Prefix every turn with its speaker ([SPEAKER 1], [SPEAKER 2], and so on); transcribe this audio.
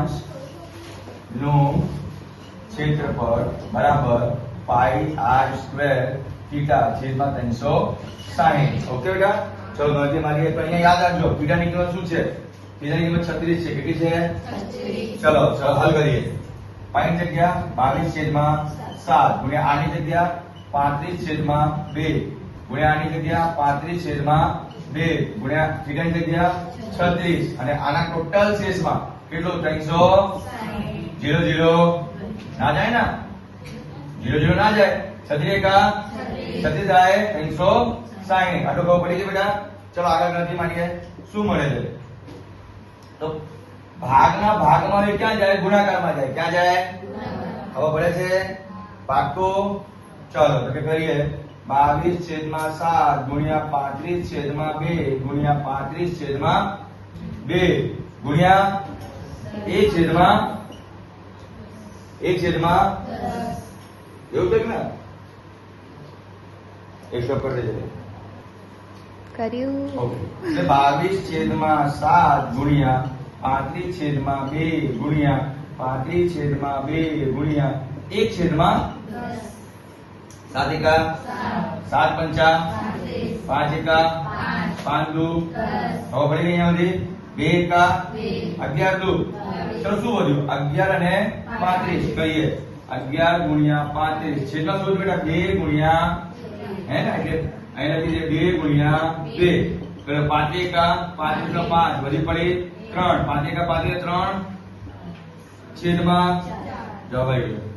[SPEAKER 1] ચતુર્થાંશ નું ક્ષેત્રફળ બરાબર પાઈ r સ્ક્વેર થીટા છેદમાં 360. ઓકે બેટા, ચલો ગણતરી મારીએ. તો અહીંયા યાદ રાખજો થીટા ની કિંમત શું છે? થીટા ની કિંમત 36 છે. કેટલી છે? 36. ચલો હલ કરીએ. પાઈ ની જગ્યા 22/7 ગુણ્યા r ની જગ્યા 35/2 ગુણ્યા r ની જગ્યા 35/2 ગુણ્યા થીટા ની જગ્યા 36 અને આના ટોટલ શેષમાં કેટલો? 360. 0 0 ના જાય ને? 0 0 ના જાય. 36 એકા 36 થાય 360. આટલો ખબર પડી ગઈ બેટા? ચલો આગળ ગણતરી મારીએ. શું મળે છે? તો ભાગના ભાગમાં એ ક્યાં જાય? ગુણાકારમાં જાય. ક્યાં જાય? ખબર પડે છે? પાક્કું? ચલો તો કે કરીએ. 22/7 ગુણ્યા 35/2 ગુણ્યા 35/2 ગુણ્યા 1/10 એવું કંઈક ને? એક સ્ટોપ કરી દેજો.
[SPEAKER 2] કર્યું.
[SPEAKER 1] ઓકે. એટલે 22/7 ગુણ્યા 35/2 ગુણ્યા 35/2 ગુણ્યા 1/10 7 એકા 7 પંચા 5 એકા 5 દુ. હવે પડી ગઈ અહીંયા સુધી 2 એકા 11 દુ. ચલો શું વધ્યું? 11 અને 35 કહીએ. 11 ગુણ્યા 35 છેદમાં શું બેટા? 2 ગુણ્યા હે ને, એટલે અહીં લખી દે 2 ગુણ્યા 2. એટલે 5 એકા 5 એટલે 5 વધી પડી 3. 5 એકા 5 એટલે 3 છેદમાં જવાબ આવી ગયો.